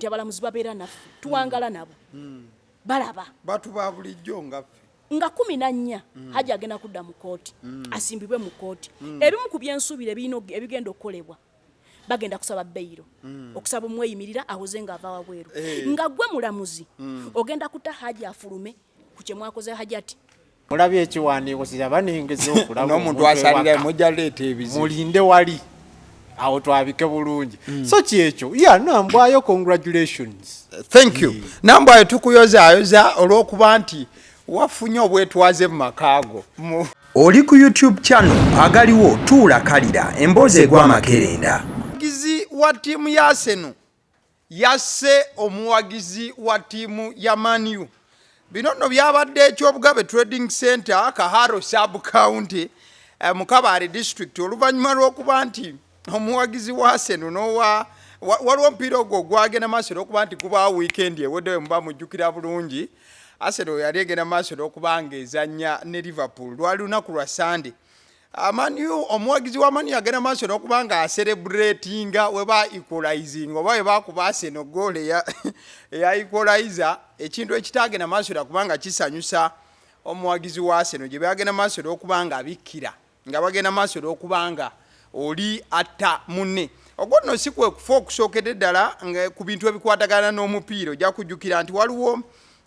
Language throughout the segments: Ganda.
abalamuzi babeera naffe tuwangala nabo balaba batu ba bulijjo ngaffe nga 14 Hajji agenda kudda mu kooti asimbibwe mu kooti ebimu ku byensuubire ebigenda okukolebwa bagenda kusaba beyiro okusaba omweyimirira awoze nga ava wabweru nga gwe mulamuzi ogenda kuta Hajji afulume ku kye mwakoze Hajjati mulabye ekiwandiiko kiraba nengeza okulaba n'omuntu asalira mujja leeta ebizibu mulinde wali awo twabike bulungi so kyekyo Nambwayo congratulations thank you Nambwayo tukuyozaayoza olw'okuba nti wafunye obwetwaze mu makaago oli ku YouTube channel agaliwo tuula kalira emboozi egw'amakerenda omuwagizi wa ttiimu ya Arsenal yasse omuwagizi wa ttiimu ya Man U. Bino nno byabadde ekyobugabe Trading Center Kaharo Sub County mu Kabale District oluvannyuma lw'okuba nti omuwagizi wa Arsenal waliwo omupiira ogwo gwagenda maaso n'okuba nti kubaawo weekend ewedde we muba mujjukira bulungi. Arsenal yali egenda maaso n'okuba ng'ezannya ne Liverpool lwali lunaku lwa Sunday. Omuwagizi wa Man U yagenda maaso n'okuba nga celebratinga we ba equalizing oba we bakuba Arsenal goal eya equalizer ekintu ekitagenda maaso n'okuba nga kisanyusa omuwagizi wa Arsenal gye bagenda maaso n'okuba nga abikkira nga bagenda maaso n'okuba nga oli atta munne. Ogwo nno si kwe kufa okusookedde ddala ku bintu ebikwatagana n'omupiira ojja kujjukira nti waliwo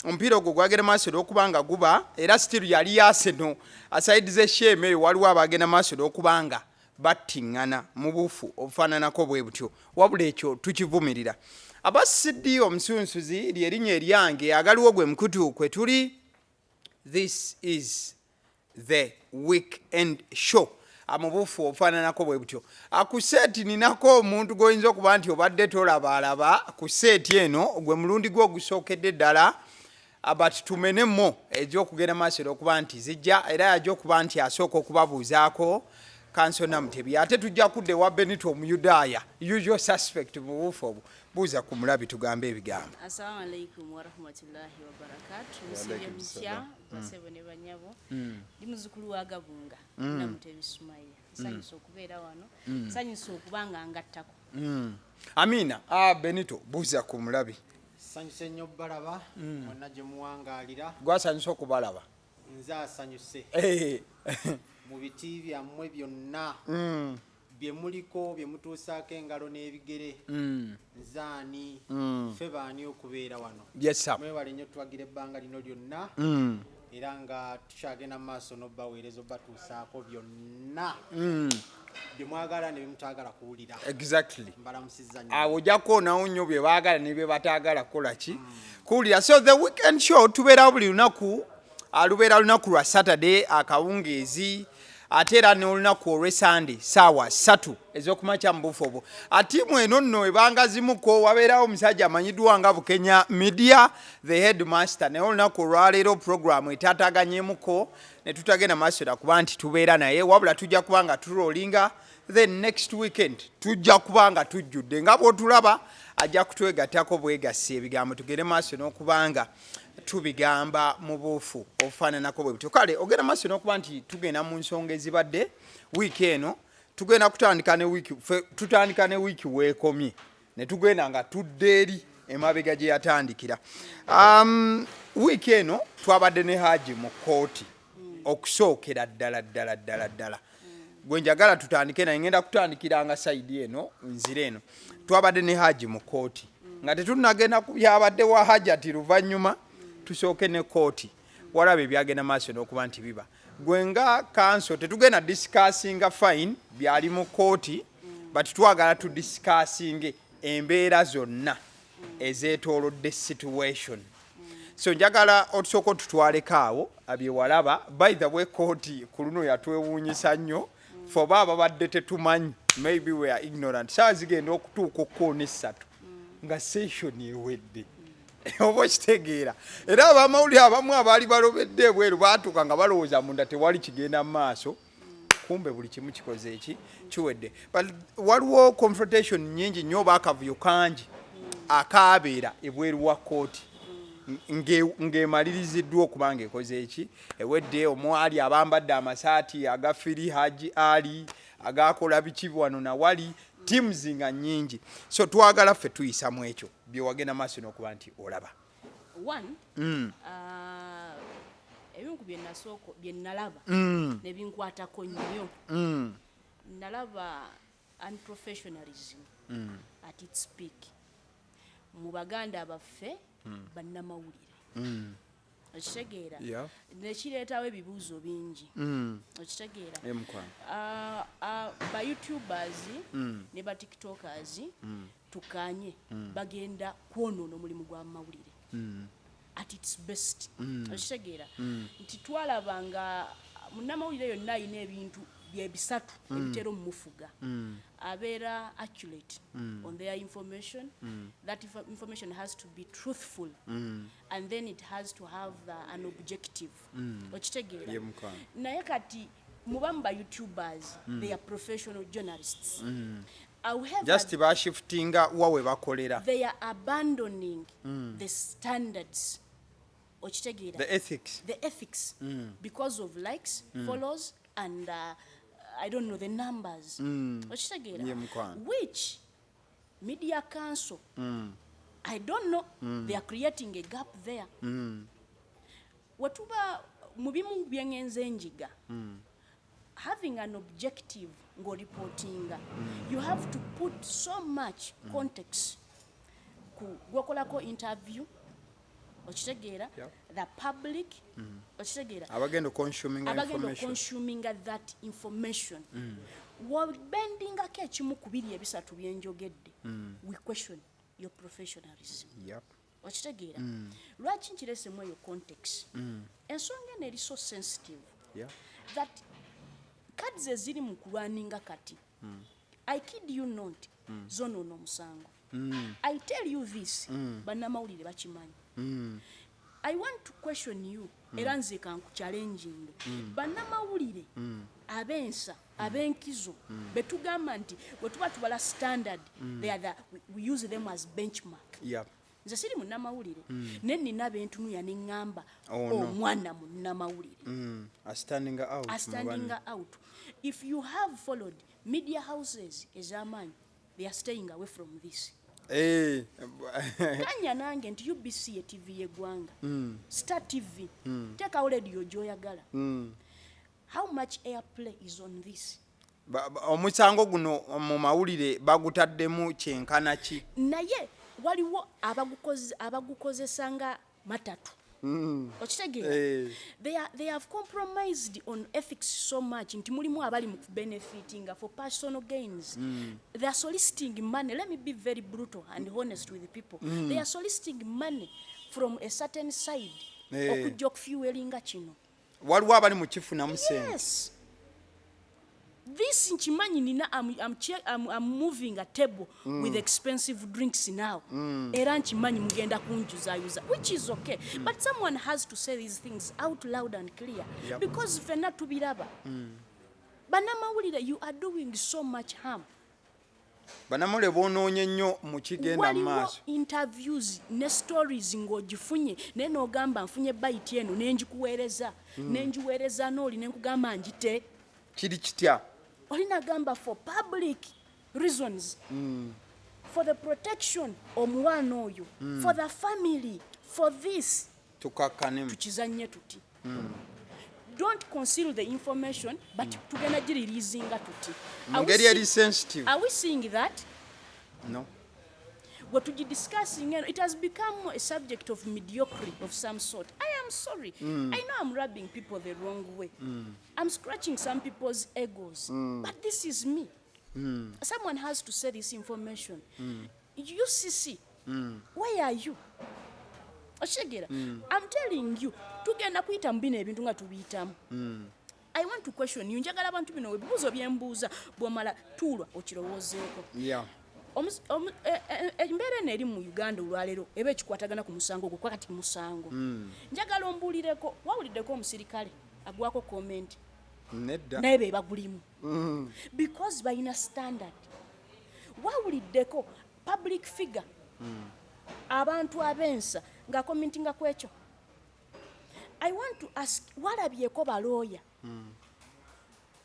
omupiira ogwo gwagenda maaso n'okuba nga guba era still yali Arsenal asaidize shame eyo waliwo abagenda maaso n'okuba nga battiŋŋana mu bufu obufaananako bwe butyo wabula ekyo tukivumirira. Abasiddi omusunsuzi lyerinnya eryange agaliwo gwe mukutu kwe tuli. This is the weekend show amubufu obufaananako bwe butyo. Ku seeti ninako omuntu goyinza okuba nti obadde tolabaalaba ku seeti eno gwe mulundi gwo ogusookedde ddala but tumenemo egy'okugenda maaso okuba nti zijja era yajja okuba nti asooka okubabuuzaako kansona Mutebi ate tujja kudde wa Benito Omuyudaaya usual suspect mu bufu obwo buuza ku mulabi tugambe ebigambo. Assalamu alaikum wa rahmatullahi wa barakatuh. Musije mutya basebo ne banyabo ndi muzukulu wa Gabunga na Mutebi Sumaila sanyusa okubeera wano sanyusa okubanga ngattako Amina Benito buuza ku mulabi. Sanyuse nnyo balaba mwonna gye muwangaalira Gwasanyusa okubalaba nze asanyuse mu biti byammwe byonna bye muliko bye mutuusaako engalo n'ebigere nzaani ffe baani okubeera wano mwewale nnyo tuwagira ebbanga lino lyonna era nga tukyagenda mu maaso n'obbaweereza obbatuusaako byonna bye mwagala ne bye mutaagala kuwulira. Exactly. Mbalamusizza nnyo. Awo ojja kwonawo nnyo bye baagala ne bye bataagala kukola ki kuwulira. So the weekend show tubeera buli lunaku lubeera lunaku lwa Saturday akawungeezi ate era n'olunaku olw'e Sunday ssaawa 3 ez'okumakya mu bufu obwo. Ttiimu eno nno ebanga zimuko wabeerawo omusajja amanyiddwa nga Bukenya Media the headmaster naye olunaku olwaleero programu etaataganyemuko ne tutagenda maaso da kuba nti tubeera naye wabula tujja kuba nga turolinga then next weekend tujja kuba nga tujjudde nga bw'otulaba ajja kutwegattako bwegassi ebigambo tugende maaso n'okuba nga tubigamba mu bufu obufaananako bwe butyo. Kale ogenda maaso n'okuba nti tugenda mu nsonga ezibadde wiiki eno tugenda tutandika ne wiiki weekomye ne tugenda nga tudde eri emabega gye yatandikira. Wiiki eno twabadde ne Hajji mu kooti okusookera ddala gwe njagala tutandike naye ngenda kutandikiranga sayidi eno nzire eno. Twabadde ne Hajji mu kooti nga tetunagenda ku byabadde wa Hajjati luvannyuma tusooke ne kooti walabe byagenda maaso n'okuba nti biba gwe nga kanso tetugenda discussinga fine byali mu kooti but twagala tudiscussinge embeera zonna ezeetoolodde situation. So njagala otusooka otutwaleko awo abyewalaba. By the way kooti ku luno yatwewuunyisa nnyo ffe oba ababadde tetumanyi maybe we are ignorant saawa zigenda okutuuka okkoona 3 nga session ewedde oba kitegeera era abamawulire abamu abaali balobedde ebweru baatuuka nga balowooza munda tewali kigenda mu maaso kumbe buli kimu kikoze eki kiwedde. But waliwo confrontation nyingi nnyo oba akavuyo kangi akaabeera ebweru wa kooti ng'emaliriziddwa okuba nga ekoze eki ewedde. Omwali abambadde amasaati agafiri Haji Ali agakola biki wano na wali teams nga nyingi so twagala ffe tuyisamu ekyo bye wagenda maaso n'okuba nti olaba? One, ebintu bye nalaba ne binkwatako nnyo. Nalaba unprofessionalism at its peak mu baganda baffe bannamawulire. Okitegeera? Nekireetawo ebibuuzo bingi. Okitegeera? Ba YouTubers ne ba TikTokers tukanye bagenda kwonoona omulimu gwa mawulire at its best. Okitegeera? Nti twalaba nga munnamawulire yonna alina ebintu byebisatu ebitera omumufuga. Abeera accurate on their information. That information has to be truthful, and then it has to have an objective. Okitegeera? Naye kati mubamu ba YouTubers, they are professional journalists. However, just bashiftinga wawe bakolera. They are abandoning the standards. Okitegeera? The ethics. The ethics. Because of likes, follows, and I don't know the numbers. Okitegeera? Which Media Council, I don't know, they are creating a gap there. Watuba mubimu byengenze njiga. Having an objective ngo reportinga, you have to put so much context ku gwakolako interview. Okitegeera? The public. Okitegeera? Abagenda consuming that information. Wabendingako ekimu ku biri ebisatu byenjogedde. We question your professionalism. Okitegeera? Lwaki nkiresemu eyo context? Ensonga eno eri so sensitive that cards eziri mu kulwaninga kati. I kid you not, zonoono omusango. I tell you this, bannamawulire bakimanyi. I want to question you, era nze kankuchallenging. Bannamawulire abensa, abenkizo, betugamba nti bwetuba tubala standard, we use them as benchmark. Nze siri munnamawulire, ne nina bentunuya ne ŋŋamba omwana munnamawulire. Standing out. If you have followed media houses ez'amaanyi, they are staying away from this. Kanya nange nti UBC ye TV y'eggwanga, Star TV, teekawo radio gy'oyagala. How much airplay is on this? Omusango guno mu mawulire bagutaddemu kyenkana ki? Naye waliwo abagukozesa nga matatu. Okitegeera? They have compromised on ethics so much nti mulimu abali mu benefiting for personal gains. They are soliciting money. Let me be very brutal and honest with the people. They are soliciting money from a certain side okujja okufuelinga kino. Waliwo abali mu kifunamu sente. Yes. This nchimanyi nina I'm moving a table with expensive drinks now. Era nchimanyi mugenda kunjuzayuza, which is okay. But someone has to say these things out loud and clear. Because fena tubiraba. Bannamawulire, you are doing so much harm. Bannamawulire bonoonye nnyo mu kigenda mu maaso. Interviews ne stories ng'ogifunye naye n'ogamba nfunye bite eno n'engikuweereza. N'enjiweereza n'oli n'enkugamba njite. Kiri kitya? Olina gamba for public reasons, for the protection omwana oyo, for the family, for this. Tukizanye tuti. Don't conceal the information, but tugenda gireleasinga tuti. Ngeri eri sensitive. Are we seeing that? No. What we discussing, it has become a subject of mediocrity of some sort. I am sorry. I know I'm rubbing people the wrong way. I'm scratching some people's egos. But this is me. Someone has to say this information. UCC, where are you? I'm telling you, tugenda kuyita mbina ebintu nga tubiyitamu. I want to question you. Njagala abantu bino ebibuuzo byembuuza bw'omala tuulwa okirowoozeeko. Embeera eno eri mu Uganda olwaleero eba ekikwatagana ku musango gwe kwakati musango. Njagala ombuulireeko, wawuliddeko omusirikale agwako comment? Nedda. Naye be bagulimu. Because balina standard. Wawuliddeko public figure abantu abensa nga commentinga ku ekyo? I want to ask, walabyeko balooya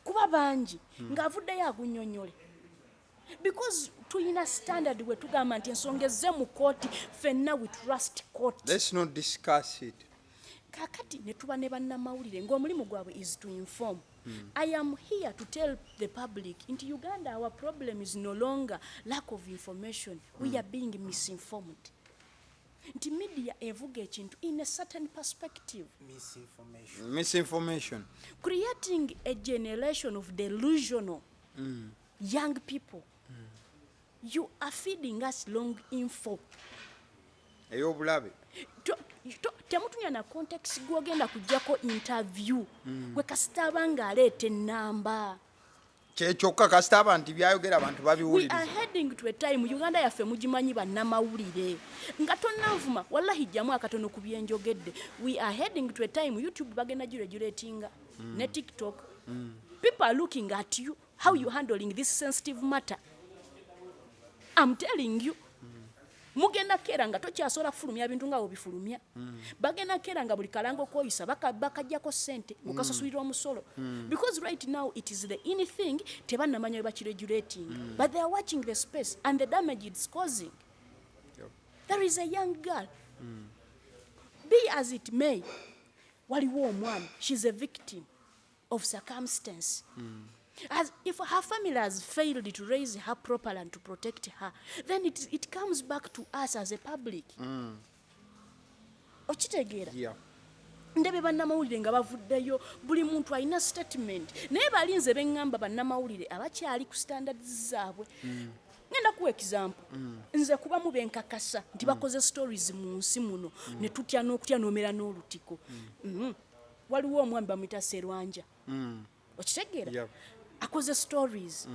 kuba bangi ng'avuddeyo agunnyonnyole? Because tuyina standard we tugamba nti ensonga ezze mu kooti ffenna we trust court. Let's not discuss it. Kakati ne tuba ne bannamawulire ng'omulimu gwabwe is to inform. I am here to tell the public in Uganda our problem is no longer lack of information. We are being misinformed. Nti media evuga ekintu in a certain perspective. Misinformation. Creating a generation of delusional young people. You are feeding us long info. Ey'obulabe. Temutunya na context gwogenda kujjako interview gwe kasita abanga aleeta ennamba. Kyekyoka kasita abantu byayogera abantu We babiwuliriza. are heading to a time Uganda yaffe mugimanyi bannamawulire nga tonnanvuma wallahi jjamu akatono ku byenjogedde. We are heading to a time YouTube bagenda giregulatinga ne TikTok. People are looking at you how you handling this sensitive matter. I'm telling you. Mugenda kera nga tokyasobola kufulumya bintu nga obifulumya. Bagenda kera nga buli kalango koyisa bakajjako ssente mukasasulira omusolo. Because right now it is the in thing tebannamanya we bakiregulating. But they are watching the space and the damage it's causing. There is a young girl. Be as it may, waliwo omwana, she's a victim of circumstance. As if her family has failed to raise her properly and to protect her, then it comes back to us as a public. Okitegeera? Yeah. Ndebe bannamawulire nga bavuddeyo buli muntu alina statement naye balinze beŋŋamba bannamawulire abakyali ku standards zaabwe. Ngenda kuwa example. Nze kubamu benkakasa nti bakoze stories mu nsi muno ne tutya n'okutya n'omera n'olutiko. Waliwo omwami bamuyita Serwanja. Okitegeera? Yeah. Akoze stories.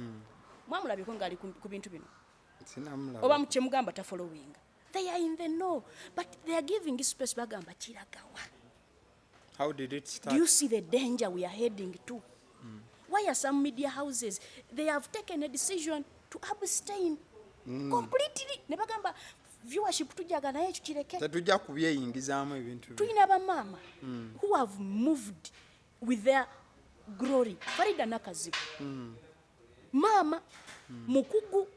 Mwamulabiko ng'ali ku bintu bino. Sinamulaba. Oba mukyemugamba ta following. They are in the know, but they are giving space bagamba kiragawa. How did it start? Do you see the danger we are heading to? Why are some media houses, they have taken a decision to abstain completely. Ne bagamba viewership tujaga naye ekyo kireke. Tetujja kubyeyingizaamu ebintu. Tulina bamama who have moved with their glory. Farida Nakazibu. Mama mukugu.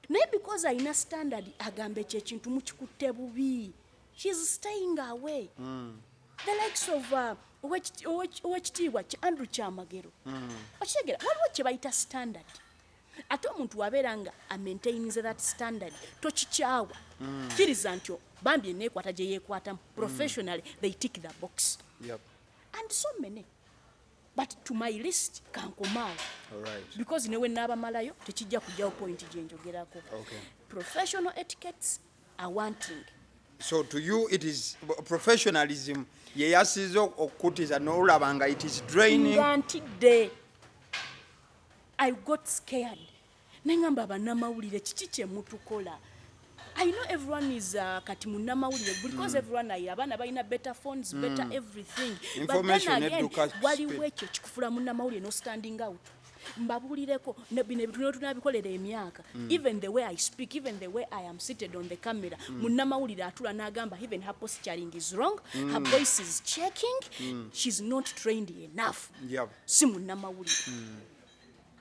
Naye because alina standard agambe kyekintu mukikutte bubi. She's staying away. The likes of owekitiibwa Andrew Kyamagero. Okitegeera waliwo kye bayita standard. Ate omuntu wabeera nga amaintains that standard tokikyawa. Kiriza nti bambi eneekwata gye yeekwatamu. Professionally they tick the box. Yep. And so many. But to my list kankomaawo. All right. Because newe n'abamalayo tekijja kujjawo point gye njogerako. Okay. Professional etiquettes are wanting. So to you it is professionalism ye yasize okutiza n'olaba nga it is draining. Nga ntidde. I got scared. Nengamba bannamawulire kiki kye mutukola. I know everyone is kati munnamawulire because everyone abaana balina better phones, better everything. Information But then again, education waliwo ekyo kikufula munnamawulire no standing out. Mbabulireko bino ebintu tunabikolera emyaka. Even the way I speak, even the way I am seated on the camera, munnamawulire atula n'agamba even her posturing is wrong, her voice is checking, she's not trained enough. Yep. Si munnamawulire.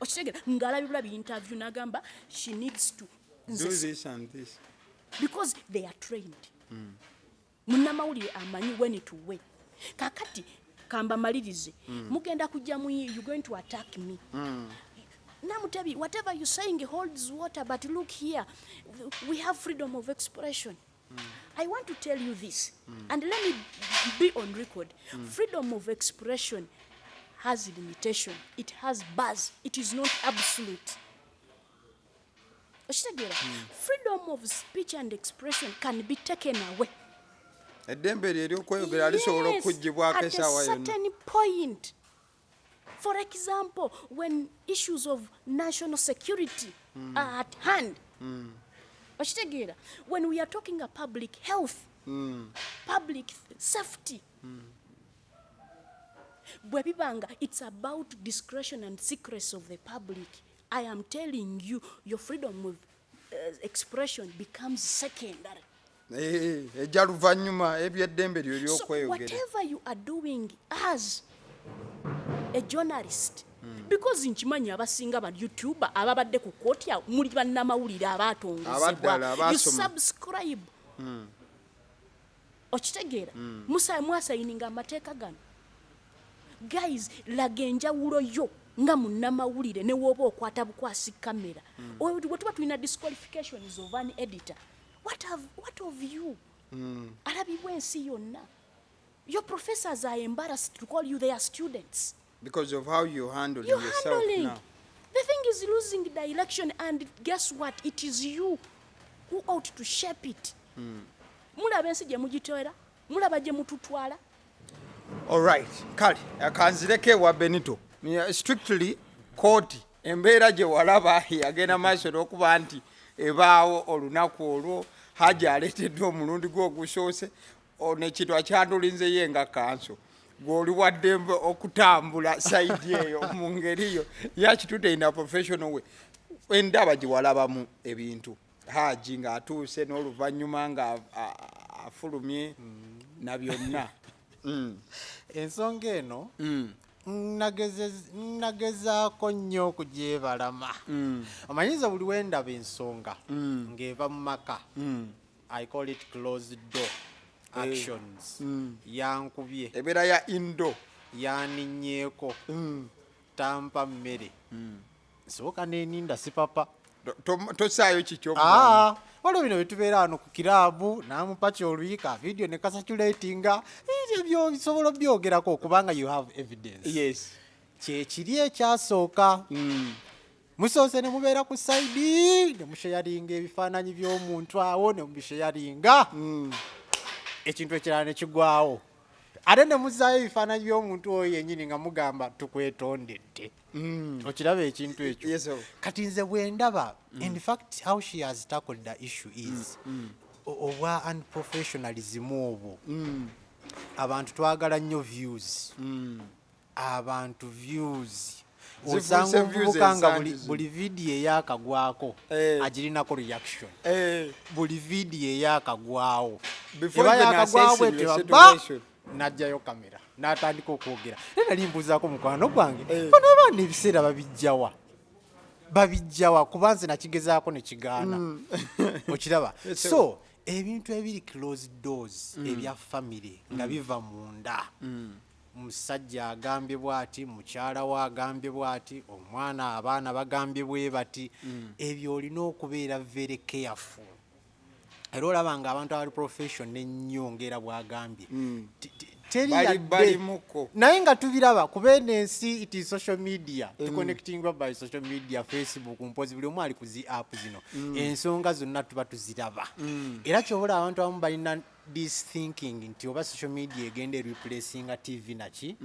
Okitegeera ng'alabibula bi-interview n'agamba she needs to Do this and this. because they are trained. Munnamawulire amanyi when to wait. Kakati kamba malirize. Mugenda kujja mu you going to attack me. Namutabi, whatever you're saying holds water, but look here, we have freedom of expression. I want to tell you this, and let me be on record. Freedom of expression has limitation. It has bars. It is not absolute. Freedom of speech and expression can be taken away. Eddembe lye ly'okweyogera lisobola okuggyibwako essaawa at a yonna. certain point. For example, when issues of national security are at hand. Okitegeera, when we are talking about public health, public safety, bwe bibanga it's about discretion and secrecy of the public. I am telling you, your freedom of expression becomes secondary. Ejja luvannyuma ebyeddembe lyo So ly'okweyogera. whatever you are doing as a journalist, because nkimanyi abasinga ba YouTuber ababadde ku kooti muli bannamawulire abaatongozebwa you subscribe okitegeera mwasayininga amateeka gano guys laga enjawulo yo nga munnamawulire ne woba okwata bukwasi kamera bwe tuba tulina disqualifications of an editor what of you alabibwa ensi yonna your professors are embarrassed to call you their students because of how you handle you're yourself handling. now. The thing is losing direction, and guess what? It is you who ought to shape it. Mulaba ensi gye mugitwera, mulaba gye mututwala. All right, kale akanzireke wa Benito. Strictly court embeera gye walaba yagenda maaso n'okuba nti ebaawo olunaku olwo Hajji aleeteddwa omulundi gw'ogusoose nekintu akyandulinze ye nga kanso gw'oli waddembe okutambula sayidi eyo mu ngeri yo yakitutte ina professional we endaba gye walabamu ebintu Hajji ng'atuuse n'oluvannyuma nga afulumye na byonna. Ensonga eno nagezaako nnyo okugyebalama. Omanyiza buli wendaba ensonga ng'eva mu maka I call it closed door actions. Yankubye Ebeera ya indo yaninyeeko tampa mmere nsoboka n'eninda si papa tosaayo kikyo waliwo bino byetubeera wano ku kiraabu n'amupaca oluyika video ne kasatulatinga ebyo bisobola byogerako kubanga you have evidence. Yes. Kyekiri ekyasooka musoose ne mubeera ku saidi ne musheyaringa ebifaananyi by'omuntu awo ne mubisheyaringa ekintu ekirala ne kigwawo ate ne muzaayo ebifaananyi by'omuntu oyo yennyini nga mugamba tukwetondedde. Okiraba ekintu ekyo. Yes, kati nze bwe ndaba in fact how she has tackled the issue is obwa unprofessionalism obwo abantu twagala nnyo views abantu views osanga omuvubuka nga buli vidiyo eyakagwako agirinako reaction buli vidiyo eyakagwawo eba yakagwawo etebaba najjayo kamera n'atandika okwogera nali mbuuzaako mukwano gwange bano abaana ebiseera babijjawa kuba nze nakigezaako ne kigaana okiraba. So ebintu ebiri closed doors ebya family nga biva munda musajja agambye bwati mukyala we agambye bwati omwana abaana bagambye bwe bati ebyo olina okubeera very careful. Era olaba nga abantu abali profession ennyo ng'era bwagambye teri yadde naye nga tubiraba kuba eno ensi it is social media tuconnectingwa by social media Facebook mpozi buli omu ali ku zi app zino ensonga zonna tuba tuziraba era kyobola abantu abamu balina this thinking nti oba social media egenda replacinga TV naki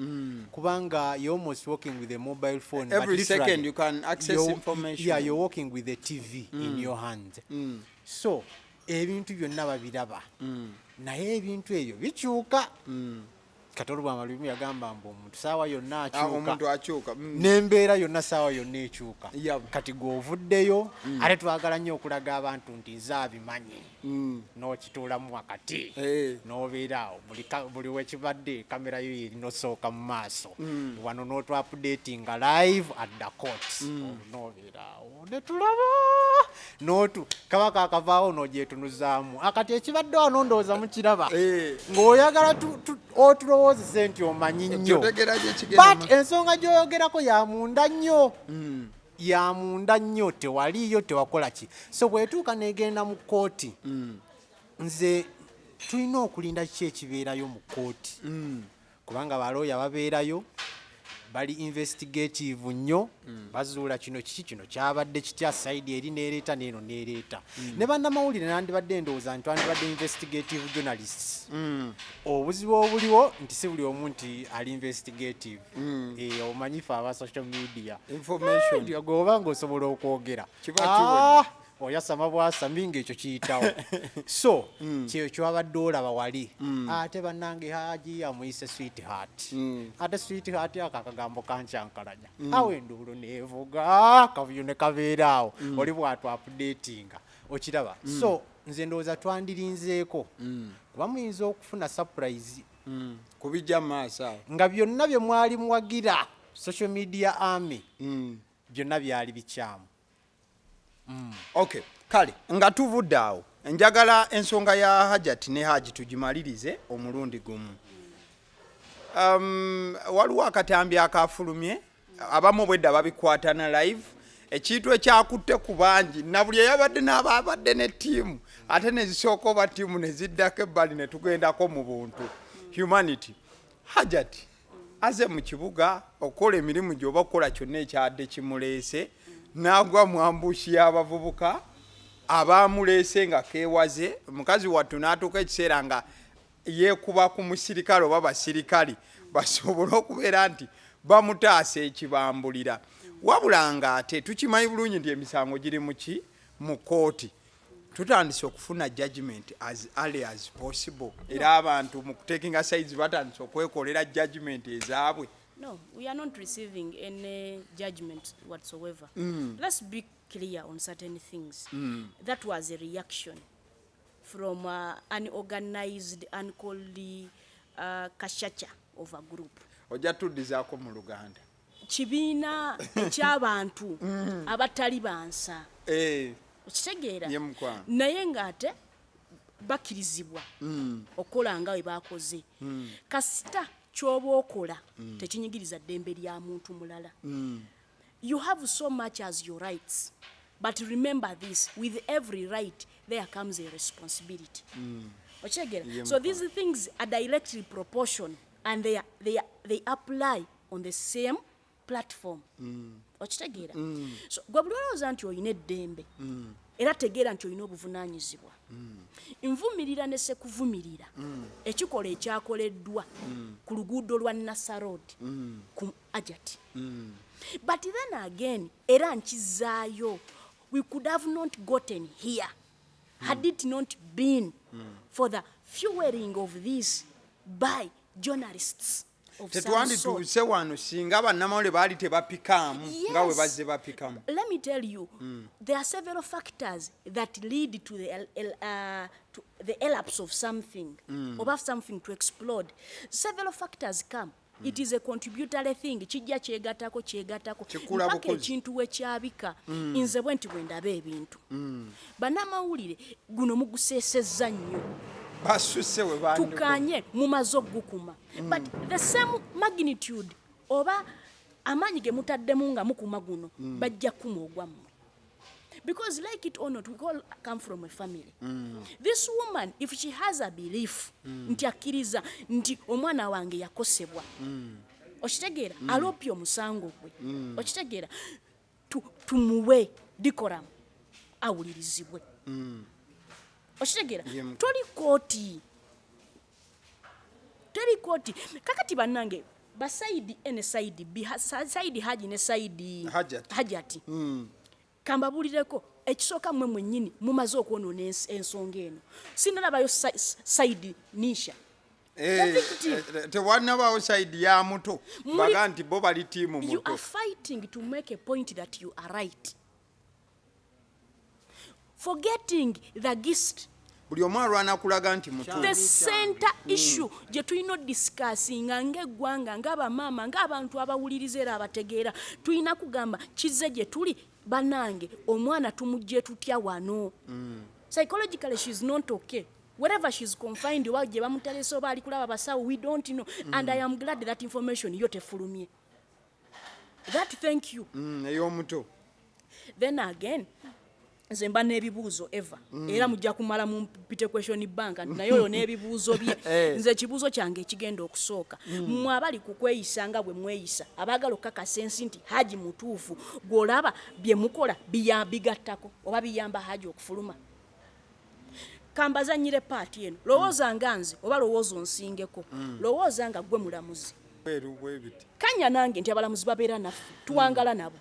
kubanga you're almost working with a mobile phone every second you can access information. Yeah, you're working with a TV in your hand. So ebintu byonna babiraba naye ebintu ebyo bikyuka Katolo bw'amalimu yagamba mbu omuntu saawa yonna akyuka n'embeera yonna saawa yonna ekyuka kati gw'ovuddeyo ate twagala nnyo okulaga abantu nti nze abimanyi n'okituulamu wakati n'obeera awo buli wekibadde kamera yo erina osooka mu maaso wano n'otwapudatinga live at the court n'obeera awo ne tulaba n'otu kabaka akavaawo n'ogyetunuzaamu akati ekibadde wano ndowooza mukiraba ng'oyagala otulowoozese nti omanyi nnyo but ensonga gy'oyogerako ya munda nnyo tewaliyo tewakola ki so bwetuuka negenda mu kooti nze tulina okulinda kiki ekibeerayo mu kooti kubanga balooya babeerayo bali investigative nnyo bazuula kino kiki kino kyabadde kitya side eri neereeta neeno neereeta ne bannamawulire nandibadde ndowooza nti andibadde investigative journalists obuzibu obuliwo nti si buli omu nti ali investigative omanyifu aba social media information goba ng'osobola okwogera oyasama bwasami ng'ekyo kiyitawo so kyeyo kyabadde olaba wali ate bannange Haji amuyise sweetheart ate sweetheart ako akagambo kankyankalanya awe enduulu neevuga kavuyo ne kabeeraawo oli bwatu updatinga okiraba so nze ndowooza twandirinzeeko kuba muyinza okufuna surprise kubijja mu maaso nga byonna bye mwali muwagira social media army byonna byali bikyamu. Okay, kale nga tuvudde awo njagala ensonga ya Hajjati ne Haji tugimalirize omulundi gumu. Waliwo akatambi akafulumye abamu bwedda babikwatana live ekintu ekyakutte ku bangi na buli eyabadde n'ababadde ne ttiimu ate ne zisooka oba ttiimu ne ziddako ebbali ne tugendako mu buntu humanity. Hajjati aze mu kibuga okukola emirimu gy'oba okukola kyonna ekyadde kimuleese n'agwa mu ambushi y'abavubuka abamuleese nga keewaze mukazi wattu n'atuuka ekiseera nga yeekuba ku musirikale oba basirikali basobole okubeera nti bamutaasa ekibambulira. Wabula nga ate tukimanyi bulungi nti emisango giri mu kooti. Tutandise okufuna judgment as early as possible. Era abantu mu taking sides batandise okwekolera judgment ezaabwe. No, we are not receiving any judgment whatsoever. Let's be clear on certain things. That was a reaction from an organized, uncalled kashacha of a group. Ojja tuddizaako mu Luganda. Kibiina eky'abantu abatali bansa. Okitegeera? Naye ng'ate bakirizibwa okukola nga bwe baakoze. Kasita ky'oba okola tekinyigiriza ddembe lya muntu mulala. You have so much as your rights. But remember this, with every right there comes a responsibility. So these things are directly proportional and they apply on the same platform. So gwe buli olowooza nti olina eddembe era tegeera nti olina obuvunaanyizibwa. Nvumirira ne sekuvumirira ekikola ekyakoleddwa ku luguudo lwa Nassa Road ku Hajjati. But then again era nkizaayo, we could have not gotten here had it not been for the fueling of this by journalists of some sort. Tetwandituuse wano singa bannamawulire baali tebapikaamu nga bwe bazze bapikamu. Let me tell you, there are several factors that lead to the elapse of something, or of something to explode. Several factors come. It is a contributory thing. Kijja kyegatako mpaka ekintu wekyabika. Nze bwe nti bwe ndaba ebintu bannamawulire guno muguseesezza nnyo basuse we bandi tukanye mumaze okugukuma. But the same magnitude oba amaanyi ge mutaddemu nga mukuma guno bajja kuma ogwammwe. Because like it or not, we all come from a family. This woman, if she has a belief, nti akkiriza nti omwana wange yakosebwa, okitegeera alopye omusango gwe, okitegeera tumuwe decorum awulirizibwe, okitegeera toli kooti kakati bannange basaidi ene saidi B, saidi Haji ne saidi Hajjati. Kambabulireko ekisooka mmwe mwennyini mumaze okwonoona ensonga eno. Sinalabayo saidi Nisha. Tewannabaawo saidi ya muto baga nti bo bali tiimu muto. You are fighting to make a point that you are right, forgetting the gist. Buli omu alwana kulaga nti muto. The center issue gye tulina discussinga ng'eggwanga ng'abamaama ng'abantu abawuliriza era abategeera tulina kugamba kize gye tuli banange omwana tumujje tutya wano. Psychologically she's not okay. Wherever she's confined wa gye bamuteresa oba ali kulaba basawo, we don't know. And I am glad that information yo tefulumye. That thank you. Ey'omuto. Then again nze mba n'ebibuuzo eva era mujja kumala mu mpite question bank naye oyo n'ebibuuzo bye. Nze ekibuuzo kyange ekigenda okusooka mmwe abali ku kweyisa nga bwe mweyisa abaagala okukakasa ensi nti Haji mutuufu gw'olaba bye mukola bigattako oba biyamba Haji okufuluma. Kambazannyire paati eno lowooza nga nze oba lowooza onsingeko lowooza nga gwe mulamuzi kanya nange nti abalamuzi babeera naffe tuwangala nabo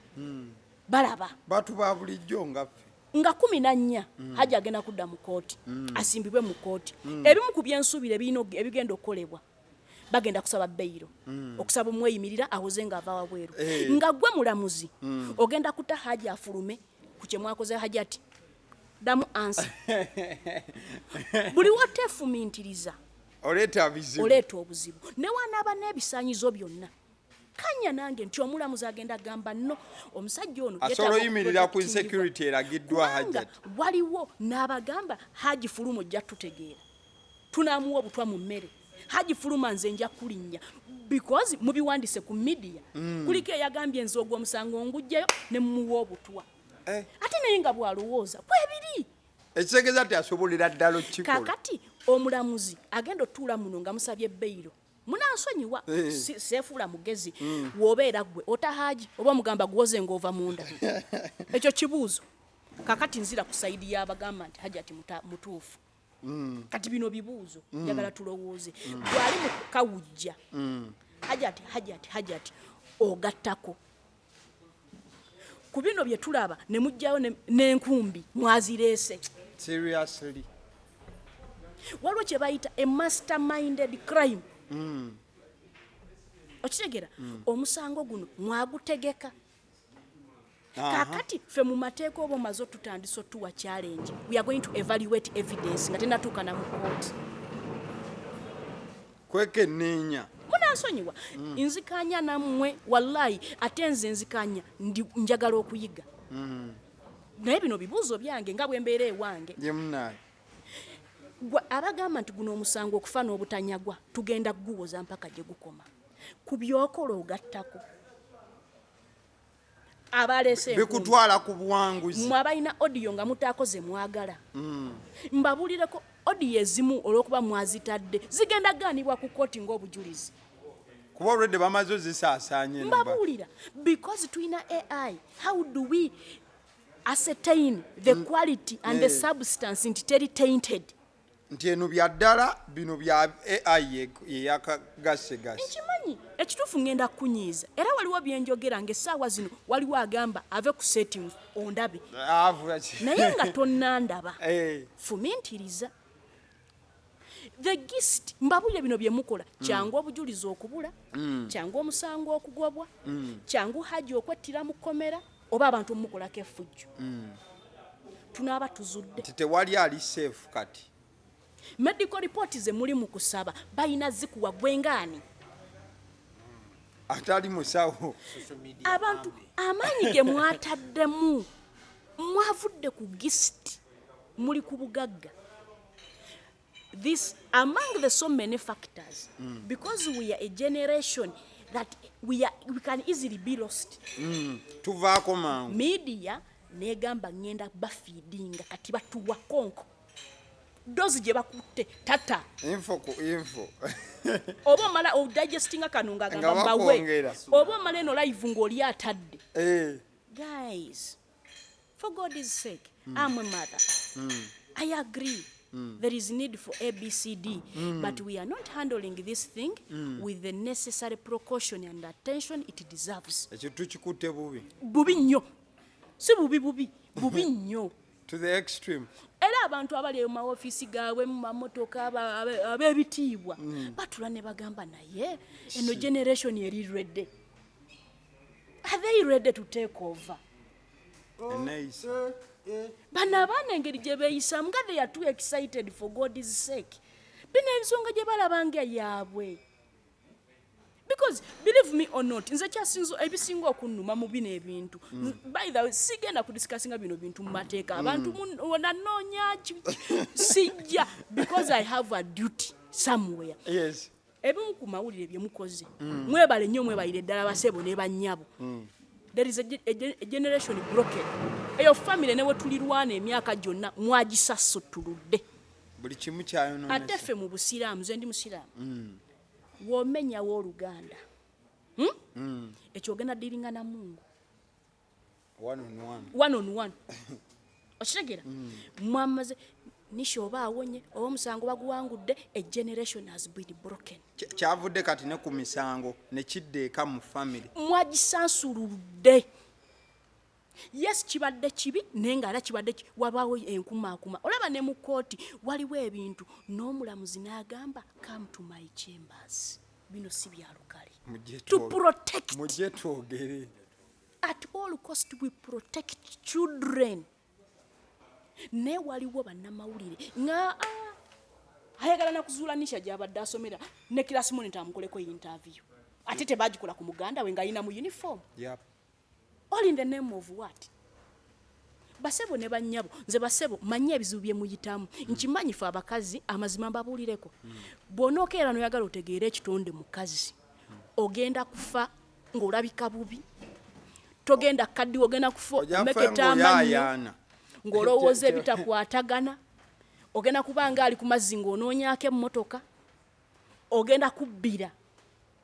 balaba batu ba bulijjo ngaffe nga 14 Haji agenda kudda mu kooti asimbibwe mu kooti. Ebimu ku byensuubire ebigenda okukolebwa bagenda kusaba beyiro okusaba omweyimirira awoze nga ava wabweru nga gwe mulamuzi ogenda kuta Haji afulume ku kye mwakoze Hajjati. Damu ansi buli woteefumintiriza oleeta obuzibu ne wanaaba n'ebisaanyizo byonna kanya nange nti omulamuzi agenda gamba no omusajja ono asobola oyimirira ku insecurity eragiddwa Hajjati. Waliwo n'abagamba Haji Fulumo ojja tutegeera tunaamuwa obutwa mu mmere Haji Fuluma nze nja kulinnya because mubiwandise ku media kuliko eyagambye nze ogw'omusango ngujjayo ne mumuwa obutwa ate naye nga bwalowooza bwebiri ekitegeeza ati asobolera ddala okukikola. Kakati omulamuzi agenda otuula muno nga musabye beyiro munansonyiwa seefuula mugezi w'obeera gwe otahaji oba mugamba gwoze ng'ova munda ekyo kibuuzo. Kakati nzira ku sayidi y'abagamba nti Hajjati mutuufu. Kati bino bibuuzo njagala tulowooze gwali mu kawujja Hajjati ogattako ku bino bye tulaba ne mujjayo n'enkumbi mwazireese. Seriously waliwo kye bayita a masterminded crime. Okitegera omusango guno mwagutegeka. Kakati fe mu mateeka oba omaze tutandise otuwa challenge we are going to evaluate evidence nga tenatuuka na mu court. Kwekenneenya munansonyiwa nzikanya nammwe wallahi ate nze nzikanya njagala okuyiga naye bino bibuuzo byange nga bwe mbeera ewange. Abagamba nti guno omusango okufa n'obutanyagwa tugenda kuguwoza mpaka gye gukoma ku byokola ogattako abalese bikutwala ku buwanguzi. Mmwe abalina audio nga mutaakoze mwagala mbabulireko audio ezimu olw'okuba mwazitadde zigenda gaanibwa ku kooti ng'obujulizi kuba olwedde bamaze ozisaasaanye. Mbabulira because tulina AI how do we ascertain the quality and the substance nti teri tainted nti eno bya ddala bino bya AI yeyakagasegase. Nkimanyi ekituufu ngenda kunyiiza era waliwo byenjogera ng'essaawa zino waliwo agamba ave ku setting ondabe naye nga tonnandaba fumintiriza. The gist mbabulire bino bye mukola kyangu obujulizi okubula kyangu omusango okugobwa kyangu Haji okwettira mu kkomera oba abantu mukolako effujjo tunaaba tuzudde tewali ali safe. Kati medical report ze muli mu kusaba bayina zikuwa gwengaani atali musawo. Abantu amaanyi ge mwataddemu mwavudde ku gist muli ku bugagga. This among the so many factors because we are a generation that we can easily be lost. Tuvaako mangu media negamba ngenda bafeedinga kati batuwa konko dozi gye bakutte tata info oba mala digestinga kanunga gamba bawe oba mala eno live ng'oli atadde. Guys, for God's sake, I'm a mother. I agree. There is need for ABCD, but we are not handling this thing with the necessary precaution and attention it deserves. Ekintu kikutte bubi. Bubi nnyo. Si bubi nnyo. To the extreme. Era abantu abali mu office gawe mu mamotoka ab'ebitiibwa batula ne bagamba naye eno generation eri ready. Are they ready to take over? Nice. Bana abaana engeri gye beeyisamu nga they are too excited for God's sake. Bino ensonga gye balabanga yaabwe. Because believe me or not, nze kyasinzo ebisinga okunnuma mu bino ebintu. By the way, sigenda kudiscussinga bino bintu mu mateeka. Abantu nanoonya sijja because I have a duty somewhere. Yes. Ebimu ku mawulire bye mukoze. Mwebale nnyo mwebalire ddala basebo ne bannyabo. There is a generation broken. Eyo family newe tulirwana emyaka gyonna mwagisasutuludde. Buli kimu kyayonoonese. Ate ffe mu busiraamu, nze ndi musiraamu. W'omenyawo Oluganda. Ekyo ogenda ddiringa na Mungu. One on one. Okitegera? Mwamaze nisho oba awonye oba omusango baguwangudde, a generation has been broken. Kyavudde kati ne ku misango ne kidde eka mu family. Mwagisansuludde. Yes, kibadde kibi naye nga era kibadde wabaawo enkumaakuma. Olaba ne mu kooti waliwo ebintu n'omulamuzi n'agamba come to my chambers. Bino si bya lukale. To protect. Mujje twogere. At all cost we protect children. Ne waliwo bannamawulire nga ayagala na kuzuulanisha gy'abadde asomera ne class monitor amukoleko interview. ate tebagikola ku muganda we ng'alina mu uniform. Yep. All in the name of what? Basebo ne bannyabo nze basebo manya ebizibu bye muyitamu nkimanyi fe abakazi amazima mbabuulireko bw'onookeera n'oyagala otegeera ekitonde mukazi ogenda kufa ng'olabika bubi togenda kaddi ogenda kufa omeketa amannyo ng'olowooza ebitakwatagana ogenda kuba ng'ali ku mazzi ng'onoonyaako emmotoka ogenda kubbira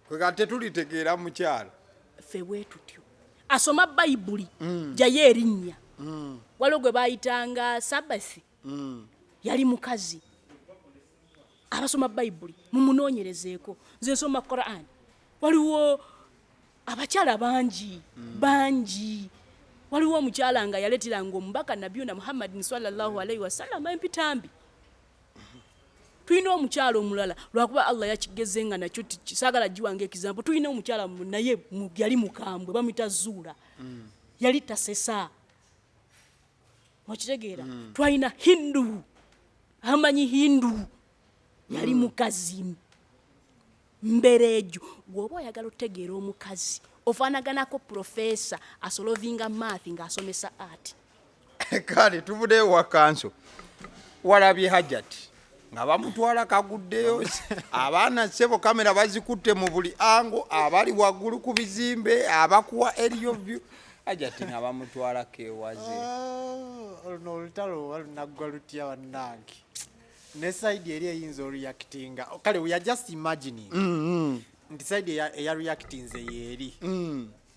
kwega tetulitegeera mukyalo ffe bwe tutyo asoma bayibuli jayo erinnya waliwo gwe bayitanga Sabbathi yali mukazi abasoma bayibuli mumunoonyerezeeko nze nsoma Quran waliwo abakyala bangi waliwo omukyala nga yaleeteranga omubaka nabiyuna Muhammadin sallallahu alaihi wasallam empitambi tulina omukyala omulala lwakuba Allah yakigeze nga nakyo saagala giwanga ekizampo tulina omukyala naye yali mukambwe bamuyita Zuula yali tasesa okitegeera twalina Hindu amanyi Hindu yali mukazi mberejo bw'oba oyagala otegeera omukazi ofaanaganako profesa asolovinga math ng'asomesa art kale tubudeyo wakanso walabye Hajjati nga bamutwala kaguddeyo abaana sebo kamera bazikutte mu buli ango abali waggulu ku bizimbe abakuwa eriyo view Hajjati nga bamutwala kewaze no olutalo walunaggwa lutya wannange ne side eri eyinza reactinga kale we are just imagining nti side eya reactinze yeri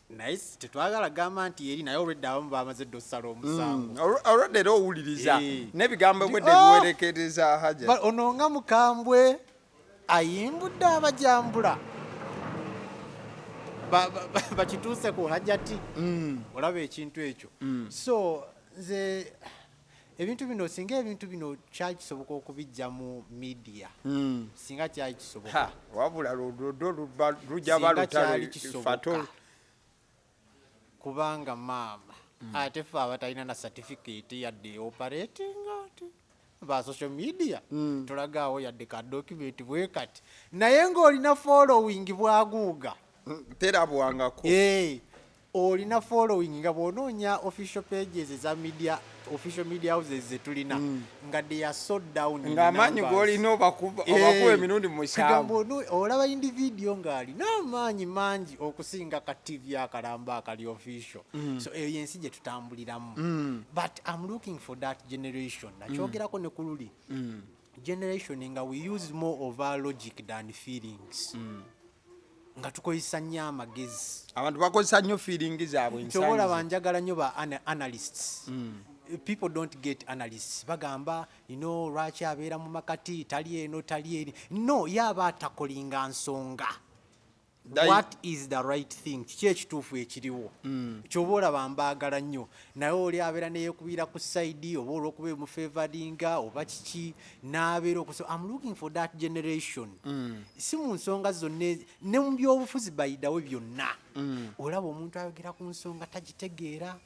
nice tetwagala gamba nti yeri naye olwedde abamu bamaze dde ossala omusango olwedde era owuliriza n'ebigambo bwedde biwerekereza Hajjati ono nga mukambwe ayimbudde abajambula bakituuse ku Hajjati olaba ekintu ekyo so nze ebintu bino singa ebintu bino kyakisoboka okubijja mu media singa kyakisoboka wabula lujja balutale kubanga maama ate fe abatalina na certificate yadde operating ati ba social media tolagaawo yadde ka document bwe kati naye ng'olina following bwaguuga terabwangako olina following nga bw'onoonya official pages eza media official media houses zetulina nga they are so down ng'amaanyi g'olina obakuba emirundi musanvu olaba individio ng'alina amaanyi mangi okusinga ka TV akalamba akali official so eyo yensi gye tutambuliramu but I'm looking for that generation nakyogerako ne ku luli generation nga we use more of our logic than feelings nga tukozesa nnyo amagezi abantu bakozesa nnyo feeling zaabwe kyobola banjagala nnyo ba analysts people don't get analysts bagamba lwaki abeera mu makati tali eno tali eri no yaba atakolinga nsonga what is the right thing kiki ekituufu ekiriwo kyoba olaba mbaagala nnyo naye oli abeera neyeekubira ku side oba olwokuba emufavoringa oba kiki n'abeera I'm looking for that generation si mu nsonga zonna ne mu byobufuzi bayidawe byonna olaba omuntu ayogera ku nsonga tagitegeera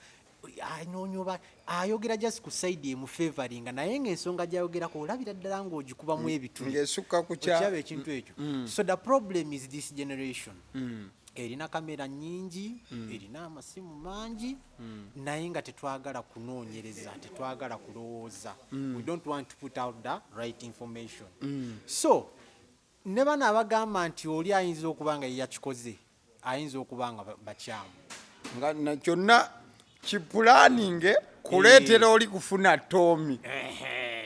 anonyoba ayogera just ku side emufavoringa naye ng'ensonga gy'ayogerako olabira ddala ng'ogikubamu ebituli ng'esukka ku kyaba ekintu ekyo so the problem is this generation erina kamera nnyingi erina amasimu mangi naye nga tetwagala kunoonyereza tetwagala kulowooza we don't want to put out the right information so ne bano abagamba nti oli ayinza okuba nga yeyakikoze ayinza okuba nga bakyamu nga kyonna kipulaninge kuleetera oli kufuna Tommy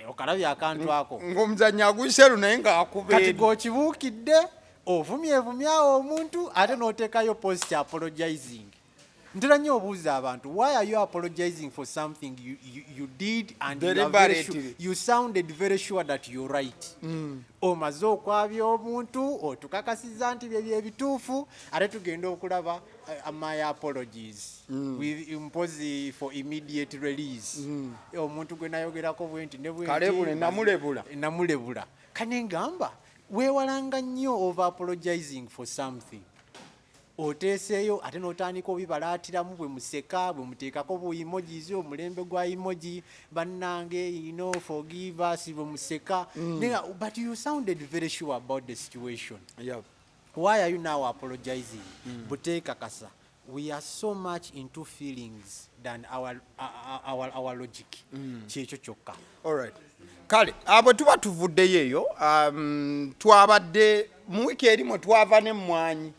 okalabya akantu ako ng'omuzannyo aguseru naye ng'akubeeri kati g'okibuukidde ovumyevumyawo omuntu ate n'oteekayo post apologizing ntera nnyo obuuza abantu why are you apologizing for something you did and you sounded very sure that you're right omaze okwabya omuntu otukakasiza nti bye byebituufu ate tugenda okulaba my apologies with impose for immediate release omuntu gwe nayogerako bwenti kalebule namulebula kane ngamba weewalanga nnyo over apologizing for something oteeseeyo ate n'otandika obibalaatiramu bwe museka bwe muteekako bu emojis omulembe gwa emoji bannange forgive us bwe museka but you sounded very sure about the situation why are you now apologizing? Buteka kasa. We are so much into feelings than our logic. Kyekyo kyokka. All right. Kale abo tuba tuvuddeyo eyo twabadde mu wiiki erimu twava n'emmwanyi